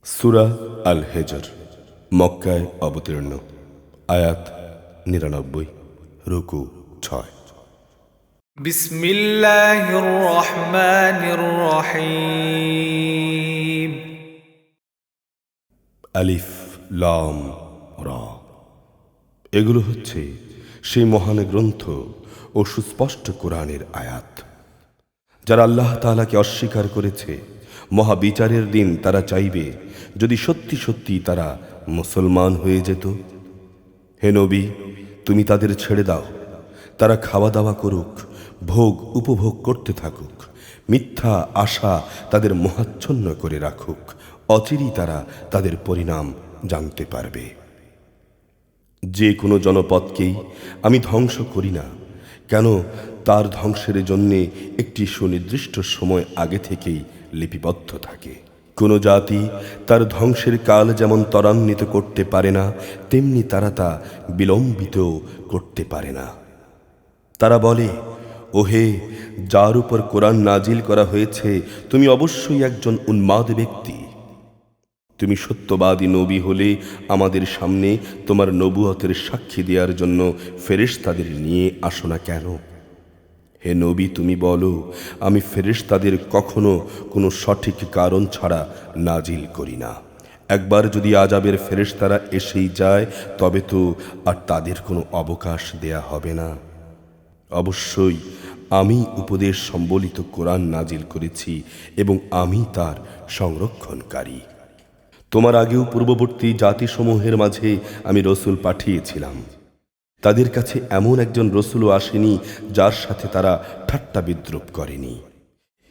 সূরা আল হিজর মক্কায় অবতীর্ণ। আয়াত ৯৯, রুকু ৬। বিসমিল্লাহির রহমানির রহিম। আলিফ লাম রা। এগুলো হচ্ছে সেই মহান গ্রন্থ ও সুস্পষ্ট কোরআনের আয়াত। যারা আল্লাহ তাআলাকে অস্বীকার করেছে, মহাবিচারের দিন তারা চাইবে যদি সত্যি সত্যি তারা মুসলমান হয়ে যেত। হে নবী, তুমি তাদের ছেড়ে দাও, তারা খাওয়া দাওয়া করুক, ভোগ উপভোগ করতে থাকুক, মিথ্যা আশা তাদের মোহাচ্ছন্ন করে রাখুক, অচিরেই তারা তাদের পরিণাম জানতে পারবে। যে কোনো জনপদকেই আমি ধ্বংস করি না কেন, তার ধ্বংসের জন্যে একটি সুনির্দিষ্ট সময় আগে থেকেই লিপিবদ্ধ থাকে। কোনো জাতি তার ধ্বংসের কাল যেমন ত্বরান্বিত করতে পারে না, তেমনি তারা তা বিলম্বিত করতে পারে না। তারা বলে, ওহে, যার উপর কোরআন নাজিল করা হয়েছে, তুমি অবশ্যই একজন উন্মাদ ব্যক্তি। তুমি সত্যবাদী নবী হলে আমাদের সামনে তোমার নবুয়তের সাক্ষী দেওয়ার জন্য ফেরেশতাদের নিয়ে আসো না কেন? হে নবী, তুমি বলো, আমি ফেরেশতাদের কখনো কোনো সঠিক কারণ ছাড়া নাজিল করি না। একবার যদি আযাবের ফেরেশতারা এসেই যায়, তবে তো আর তাদের কোনো অবকাশ দেয়া হবে না। অবশ্যই আমি উপদেশ সম্বলিত কোরআন নাজিল করেছি এবং আমি তার সংরক্ষণকারী। তোমার আগেও পূর্ববর্তী জাতিসমূহের মাঝে আমি রসুল পাঠিয়েছিলাম। তাদের কাছে এমন একজন রসুলও আসেনি যার সাথে তারা ঠাট্টা বিদ্রুপ করেনি।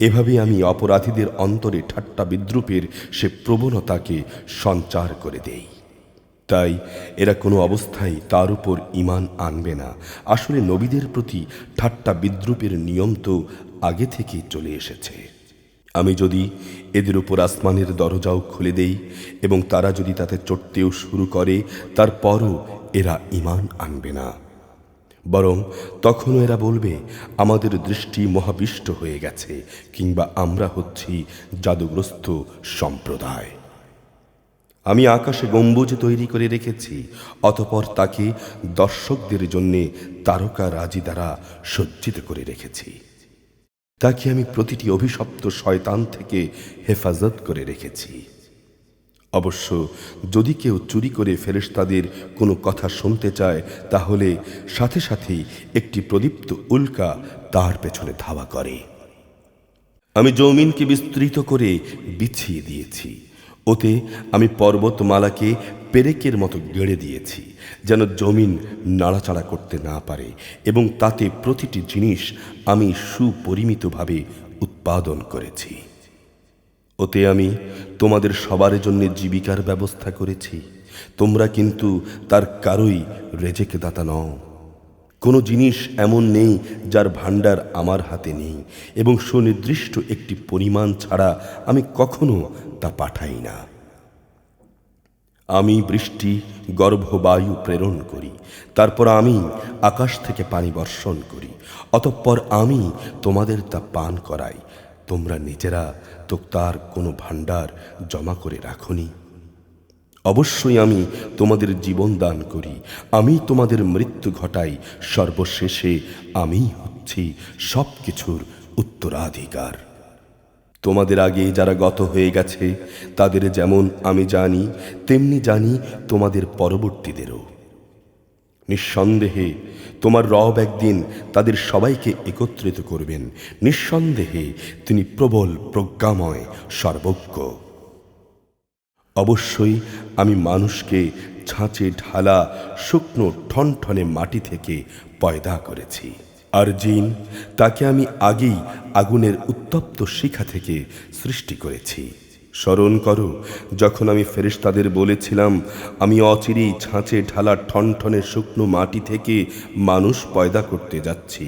এভাবে আমি অপরাধীদের অন্তরে ঠাট্টা বিদ্রুপের সে প্রবণতাকে সঞ্চার করে দেই। তাই এরা কোনো অবস্থায় তার উপর ঈমান আনবে না। আসলে নবীদের প্রতি ঠাট্টা বিদ্রুপের নিয়ম তো আগে থেকেই চলে এসেছে। আমি যদি এদের উপর আসমানের দরজাও খুলে দেই এবং তারা যদি তাতে চড়তেও শুরু করে, তারপরও এরা ঈমান আনবে না। বরং তখনও এরা বলবে, আমাদের দৃষ্টি মহাবিষ্ট হয়ে গেছে, কিংবা আমরা হচ্ছি জাদুগ্রস্ত সম্প্রদায়। আমি আকাশে গম্বুজ তৈরি করে রেখেছি, অতঃপর তাকে দর্শকদের জন্যে তারকা রাজি দ্বারা সজ্জিত করে রেখেছি। তাকে আমি প্রতিটি অভিশপ্ত শয়তান থেকে হেফাজত করে রেখেছি। অবশ্য যদি কেউ চুরি করে ফেরেশতাদের কোনো কথা শুনতে চায়, তাহলে সাথে সাথেই একটি প্রদীপ্ত উল্কা তার পেছনে ধাওয়া করে। আমি জমিনকে বিস্তৃত করে বিছিয়ে দিয়েছি, ওতে আমি পর্বতমালাকে পেরেকের মতো গেড়ে দিয়েছি, যেন জমিন নাড়াচাড়া করতে না পারে, এবং তাতে প্রতিটি জিনিস আমি সুপরিমিতভাবে উৎপাদন করেছি। ওতে আমি তোমাদের সবার জন্য জীবিকার ব্যবস্থা করেছি। তোমরা কিন্তু তার কারোই রেজেক দাতা নও। কোনো জিনিস এমন নেই যার ভাণ্ডার আমার হাতে নেই, এবং সুনির্দিষ্ট একটি পরিমাণ ছাড়া আমি কখনো তা পাঠাই না। আমি বৃষ্টি, গর্ভবায়ু প্রেরণ করি, তারপর আমি আকাশ থেকে পানি বর্ষণ করি, অতঃপর আমি তোমাদের তা পান করাই। তোমরা নিজেরা তো তার কোনো ভাণ্ডার জমা করে রাখনি। অবশ্যই আমি তোমাদের জীবন দান করি, আমি তোমাদের মৃত্যু ঘটাই, সর্বশেষে আমি হচ্ছি সব কিছুর উত্তরাধিকার। তোমাদের আগে যারা গত হয়ে গেছে তাদের যেমন আমি জানি, তেমনি জানি তোমাদের পরবর্তীদেরও। নিঃসন্দেহে তোমার রব একদিন তাদের সবাইকে একত্রিত করবেন। নিঃসন্দেহে তিনি প্রবল, প্রজ্ঞাময়, সর্বজ্ঞ। অবশ্যই আমি মানুষকে ছাঁচে ঢালা শুকনো ঠনঠনে মাটি থেকে পয়দা করেছি, আর জিন তাকে আমি আগেই আগুনের উত্তপ্ত শিখা থেকে সৃষ্টি করেছি। স্মরণ করো, যখন আমি ফেরেশতাদের বলেছিলাম, আমি অচিরেই ছাঁচে ঢালা ঠনঠনে শুকনো মাটি থেকে মানুষ পয়দা করতে যাচ্ছি।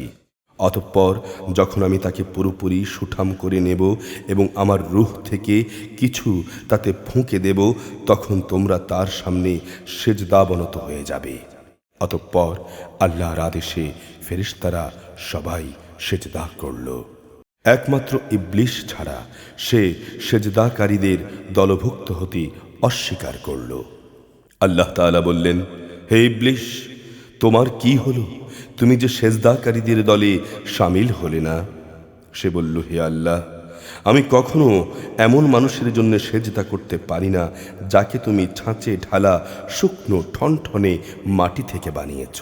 অতঃপর যখন আমি তাকে পুরোপুরি সুঠাম করে নেব এবং আমার রূহ থেকে কিছু তাতে ফুঁকে দেব, তখন তোমরা তার সামনে সেজদাবনত হয়ে যাবে। অতঃপর আল্লাহর আদেশে ফেরেশতারা সবাই সেজদা করল। একমাত্র ইবলিস ছাড়া সে সেজদাকারীদের দলভুক্ত হতে অস্বীকার করল। আল্লাহ তাআলা বললেন, হে ইবলিস, তোমার কি হলো? তুমি যে সেজদাকারীদের দলে শামিল হলে না? সে বলল, হে আল্লাহ, আমি কখনো এমন মানুষের জন্য সেজদা করতে পারি না যাকে তুমি ছাঁচে ঢালা শুকনো ঠনঠনে মাটি থেকে বানিয়েছ।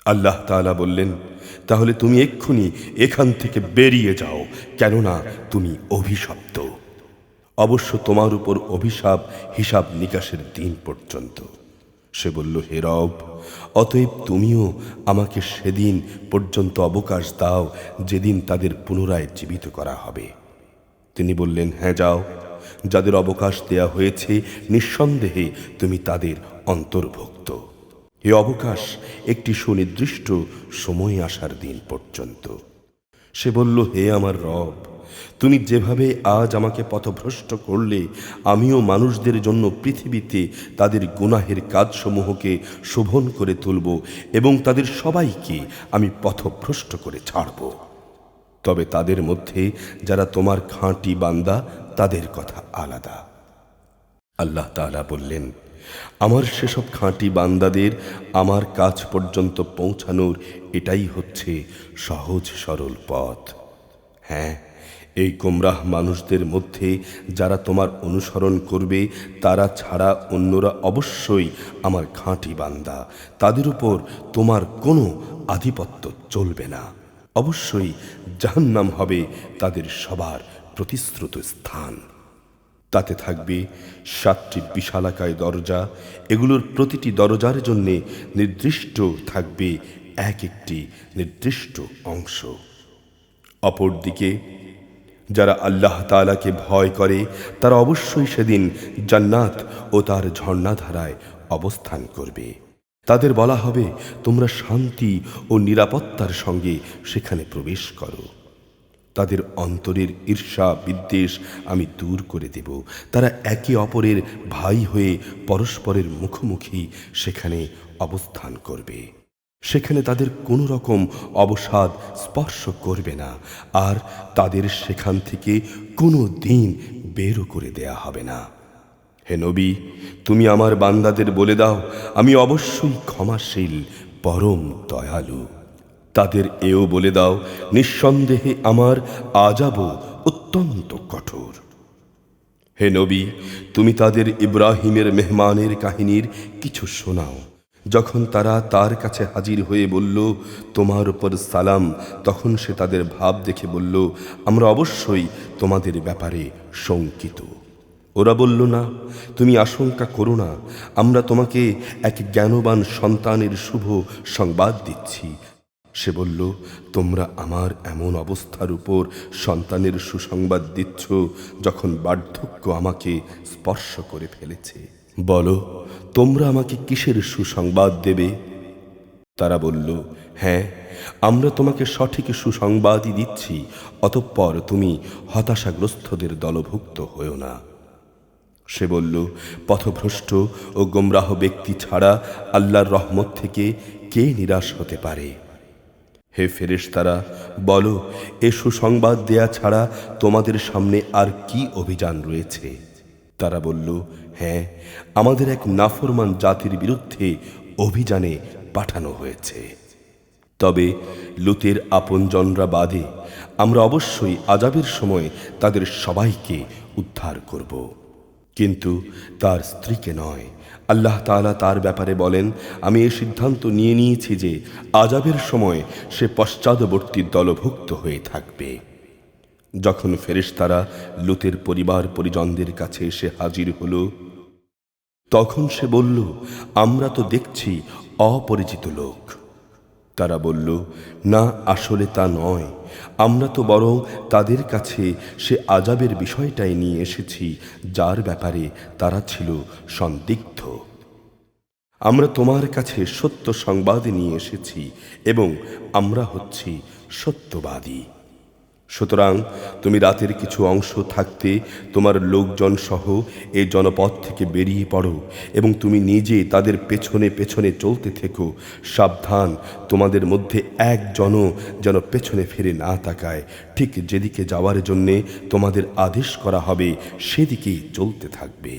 আল্লাহ তাআলা বললেন, তাহলে তুমি এক্ষুনি এখান থেকে বেরিয়ে যাও, কেননা তুমি অভিশপ্ত। অবশ্য তোমার উপর অভিশাপ হিসাব নিকাশের দিন পর্যন্ত। সে বলল, হে রব, অতএব তুমিও আমাকে সেদিন পর্যন্ত অবকাশ দাও যেদিন তাদের পুনরায় জীবিত করা হবে। তিনি বললেন, হ্যাঁ যাও, যাদের অবকাশ দেয়া হয়েছে নিঃসন্দেহে তুমি তাদের অন্তর্ভুক্ত। এ অবকাশ একটি সুনির্দিষ্ট সময় আসার দিন পর্যন্ত। সে বলল, হে আমার রব, তুমি যেভাবে আজ আমাকে পথভ্রষ্ট করলে, আমিও মানুষদের জন্য পৃথিবীতে তাদের গুনাহের কাজসমূহকে শোভন করে তুলব এবং তাদের সবাইকে আমি পথভ্রষ্ট করে ছাড়ব। তবে তাদের মধ্যে যারা তোমার খাঁটি বান্দা, তাদের কথা আলাদা। আল্লাহ তাআলা বললেন, আমার সেসব খাঁটি বান্দাদের আমার কাছ পর্যন্ত পৌঁছানোর এটাই হচ্ছে সহজ সরল পথ। হ্যাঁ, এই গোমরাহ মানুষদের মধ্যে যারা তোমার অনুসরণ করবে, তারা ছাড়া অন্যরা অবশ্যই আমার খাঁটি বান্দা। তাদের উপর তোমার কোনো আধিপত্য চলবে না। অবশ্যই জাহান্নাম হবে তাদের সবার প্রতিশ্রুত স্থান। তাতে থাকবে 7টি বিশালাকায় দরজা। এগুলোর প্রতিটি দরজার জন্য নির্দিষ্ট থাকবে এক একটি নির্দিষ্ট অংশ। অপরদিকে যারা আল্লাহ তাআলাকে ভয় করে, তারা অবশ্যই সেদিন জান্নাত ও তার ঝর্ণাধারায় অবস্থান করবে। তাদের বলা হবে, তোমরা শান্তি ও নিরাপত্তার সঙ্গে সেখানে প্রবেশ করো। তাদের অন্তরের ঈর্ষা বিদ্বেষ আমি দূর করে দেব। তারা একে অপরের ভাই হয়ে পরস্পরের মুখোমুখি সেখানে অবস্থান করবে। সেখানে তাদের কোনো রকম অবসাদ স্পর্শ করবে না, আর তাদের সেখান থেকে কোনো দিন বেরও করে দেয়া হবে না। হে নবী, তুমি আমার বান্দাদের বলে দাও, আমি অবশ্যই ক্ষমাশীল, পরম দয়ালু। তাদের এও বলে দাও, নিঃসন্দেহে আমার আযাবও অত্যন্ত কঠোর। হে নবী, তুমি তাদের ইব্রাহিমের মেহমানের কাহিনীর কিছু শোনাও। যখন তারা তার কাছে হাজির হয়ে বলল, তোমার উপর সালাম, তখন সে তাদের ভাব দেখে বলল, আমরা অবশ্যই তোমাদের ব্যাপারে শঙ্কিত। ওরা বলল, না, তুমি আশঙ্কা করো না, আমরা তোমাকে এক জ্ঞানবান সন্তানের শুভ সংবাদ দিচ্ছি। সে বলল, তোমরা আমার এমন অবস্থার উপর সন্তানের সুসংবাদ দিচ্ছ যখন বার্ধক্য আমাকে স্পর্শ করে ফেলেছে। বলো, তোমরা আমাকে কিসের সুসংবাদ দেবে? তারা বলল, হ্যাঁ, আমরা তোমাকে সঠিক সুসংবাদই দিচ্ছি, অতঃপর তুমি হতাশাগ্রস্তদের দলভুক্ত হও না। সে বলল, পথভ্রষ্ট ও গোমরাহ ব্যক্তি ছাড়া আল্লাহর রহমত থেকে কে নিরাশ হতে পারে? হে ফেরেশতারা, বলো, এ সুসংবাদ দেয়া ছাড়া তোমাদের সামনে আর কি অভিযান রয়েছে? তারা বলল, হ্যাঁ, আমাদের এক নাফরমান জাতির বিরুদ্ধে অভিযানে পাঠানো হয়েছে। তবে লুতের আপনজনরা বাদে আমরা অবশ্যই আযাবের সময় তাদের সবাইকে উদ্ধার করব, কিন্তু তার স্ত্রীকে নয়। আল্লাহ তাআলা তার ব্যাপারে বলেন, আমি এই সিদ্ধান্ত নিয়ে নিয়েছি যে আযাবের সময় সে পশ্চাদবর্তী দলভুক্ত হয়ে থাকবে। যখন ফেরেশতারা লুতের পরিবার পরিজনদের কাছে এসে হাজির হলো, তখন সে বলল, আমরা তো দেখছি অপরিচিত লোক। তারা বলল, না, আসলে তা নয়, আমরা তো বরং তাদের কাছে সে আযাবের বিষয়টাই নিয়ে এসেছি যার ব্যাপারে তারা ছিল সন্দিগ্ধ। আমরা তোমার কাছে সত্য সংবাদ নিয়ে এসেছি এবং আমরা হচ্ছি সত্যবাদী। সুতরাং তুমি রাতের কিছু অংশ থাকতে তোমার লোকজন সহ এই জনপদ থেকে বেরিয়ে পড়ো এবং তুমি নিজে তাদের পেছনে পেছনে চলতে থেকো। সাবধান, তোমাদের মধ্যে একজনও যেন পেছনে ফিরে না তাকায়। ঠিক যেদিকে যাওয়ার জন্যে তোমাদের আদেশ করা হবে সেদিকেই চলতে থাকবে।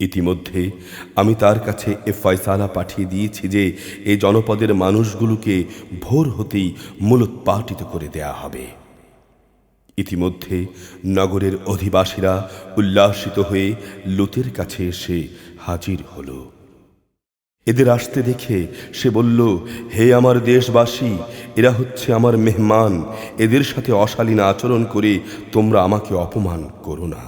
ইতিমধ্যে আমি তার কাছে এ ফয়সালা পাঠিয়ে দিয়েছি যে এই জনপদের মানুষগুলোকে ভোর হতেই মূলোৎপাটিত করে দেয়া হবে। ইতিমধ্যে নগরের অধিবাসীরা উল্লাসিত হয়ে লূতের কাছে এসে হাজির হল। এদের আসতে দেখে সে বলল, হে আমার দেশবাসী, এরা হচ্ছে আমার মেহমান। এদের সাথে অশালীন আচরণ করে তোমরা আমাকে অপমান করো না।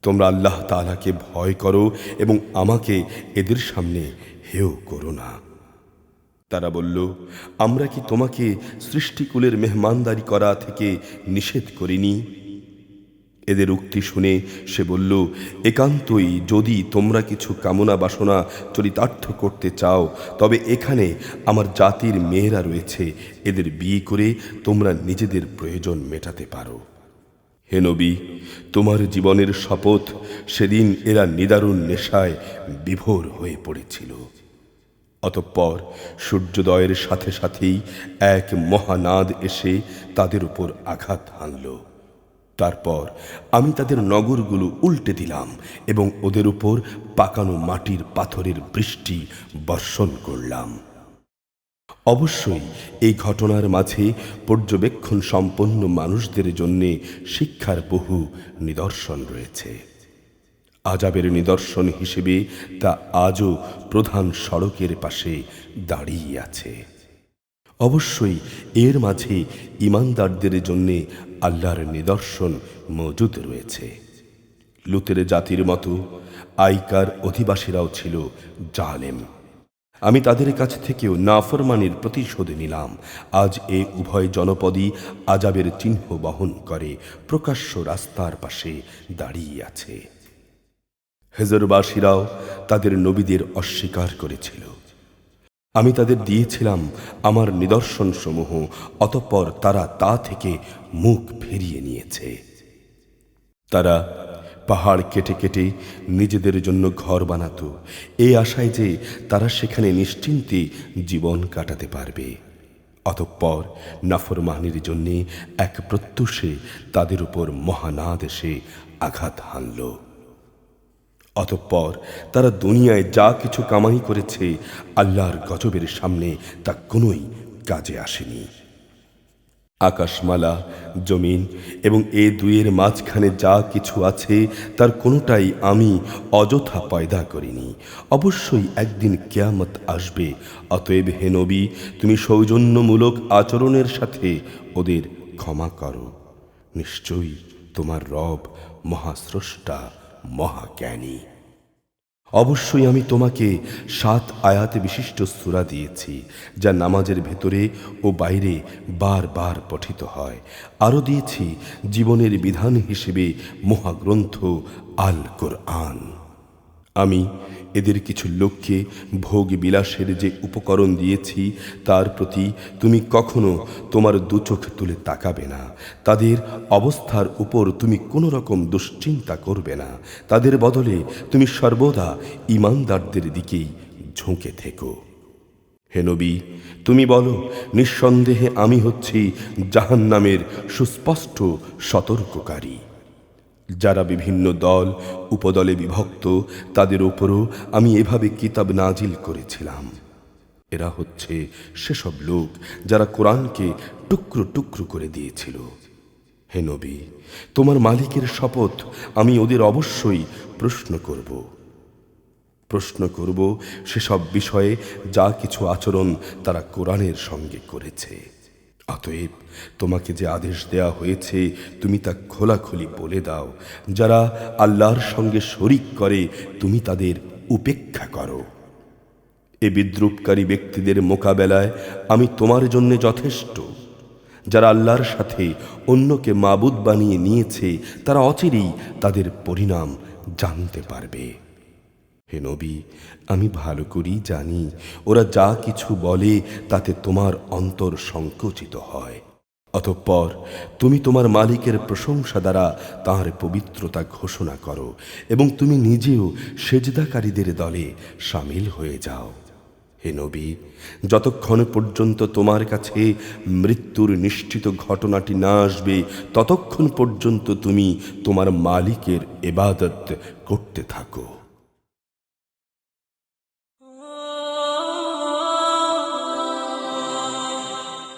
তোমরা আল্লাহ তাআলাকে ভয় করো এবং আমাকে এদের সামনে হেয় করো না। তারা বলল, আমরা কি তোমাকে সৃষ্টিকুলের মেহমানদারি করা থেকে নিষেধ করিনি? এদের উক্তি শুনে সে বলল, একান্তই যদি তোমরা কিছু কামনা বাসনা চরিতার্থ করতে চাও তবে এখানে আমার জাতির মেয়েরা রয়েছে, এদের বিয়ে করে তোমরা নিজেদের প্রয়োজন মেটাতে পারো। হে নবী, তোমার জীবনের শপথ, সেদিন এরা নিদারুণ নেশায় বিভোর হয়ে পড়েছিল। অতঃপর সূর্যোদয়ের সাথে সাথেই এক মহানাদ এসে তাদের উপর আঘাত হানল। তারপর আমি তাদের নগরগুলো উল্টে দিলাম এবং ওদের উপর পাকানো মাটির পাথরের বৃষ্টি বর্ষণ করলাম। অবশ্যই এই ঘটনার মাঝে পর্যবেক্ষণ সম্পন্ন মানুষদের জন্য শিক্ষার বহু নিদর্শন রয়েছে। আযাবের নিদর্শন হিসেবে তা আজও প্রধান সড়কের পাশে দাঁড়িয়ে আছে। অবশ্যই এর মাঝে ঈমানদারদের জন্য আল্লাহর নিদর্শন মজুদ রয়েছে। লূতের জাতির মতো আইকার অধিবাসীরাও ছিল জালেম। আমি তাদের কাছ থেকেও নাফরমানির প্রতিশোধ নিলাম। আজ এ উভয় জনপদই আযাবের চিহ্ন বহন করে প্রকাশ্য রাস্তার পাশে দাঁড়িয়ে আছে। হেজরবাসীরাও তাদের নবীদের অস্বীকার করেছিল। আমি তাদের দিয়েছিলাম আমার নিদর্শন সমূহ, অতঃপর তারা তা থেকে মুখ ফিরিয়ে নিয়েছে। তারা পাহাড় কেটে কেটে নিজেদের জন্য ঘর বানাতো এই আশায় যে তারা সেখানে নিশ্চিন্তে জীবন কাটাতে পারবে। অতঃপর নাফরমানির জন্যে এক প্রত্যুষে তাদের উপর মহানাদ এসে আঘাত হানল। অতঃপর তারা দুনিয়ায় যা কিছু কামাই করেছে আল্লাহর গজবের সামনে তা কোনোই কাজে আসেনি। আকাশমালা, জমিন এবং এ দুইয়ের মাঝখানে যা কিছু আছে তার কোনোটাই আমি অযথা পয়দা করিনি। অবশ্যই একদিন কিয়ামত আসবে। অতএব হে নবী, তুমি সৌজন্যমূলক আচরণের সাথে ওদের ক্ষমা করো। নিশ্চয়ই তোমার রব মহাস্রষ্টা, মহাজ্ঞানী। অবশ্যই আমি তোমাকে 7 আয়াত বিশিষ্ট সূরা দিয়েছি যা নামাজের ভেতরে ও বাইরে বারবার পঠিত হয়। আরও দিয়েছি জীবনের বিধান হিসেবে মহাগ্রন্থ আল কোরআন। আমি এদের কিছু লোককে ভোগ বিলাসের যে উপকরণ দিয়েছি তার প্রতি তুমি কখনো তোমার দুচোখ তুলে তাকাবে না। তাদের অবস্থার উপর তুমি কোনো রকম দুশ্চিন্তা করবে না। তাদের বদলে তুমি সর্বদা ঈমানদারদের দিকেই ঝুঁকে থেকো। হে নবী, তুমি বলো, নিঃসন্দেহে আমি হচ্ছি জাহান্নামের সুস্পষ্ট সতর্ককারী। যারা বিভিন্ন দল উপদলে বিভক্ত তাদের উপরও আমি এভাবে কিতাব নাজিল করেছিলাম। এরা হচ্ছে সেসব লোক যারা কোরআনকে টুকরো টুকরো করে দিয়েছিল। হে নবী, তোমার মালিকের শপথ, আমি ওদের অবশ্যই প্রশ্ন করব সেসব বিষয়ে যা কিছু আচরণ তারা কোরআনের সঙ্গে করেছে। অতএব তোমাকে যে আদেশ দেয়া হয়েছে তুমি তা খোলাখুলি বলে দাও। যারা আল্লাহর সঙ্গে শরিক করে তুমি তাদের উপেক্ষা করো। এ বিদ্রূপকারী ব্যক্তিদের মোকাবেলায় আমি তোমার জন্য যথেষ্ট। যারা আল্লাহর সাথে অন্যকে মাবুদ বানিয়ে নিয়েছে তারা অচিরেই তাদের পরিণাম জানতে পারবে। হে নবী, আমি ভালো করেই জানি ওরা যা কিছু বলে তাতে তোমার অন্তর সংকুচিত হয়। অতঃপর তুমি তোমার মালিকের প্রশংসা দ্বারা তাঁর পবিত্রতা ঘোষণা করো এবং তুমি নিজেও সেজদাকারীদের দলে সামিল হয়ে যাও। হে নবী, যতক্ষণ পর্যন্ত তোমার কাছে মৃত্যুর নিশ্চিত ঘটনাটি না আসবে ততক্ষণ পর্যন্ত তুমি তোমার মালিকের ইবাদত করতে থাকো।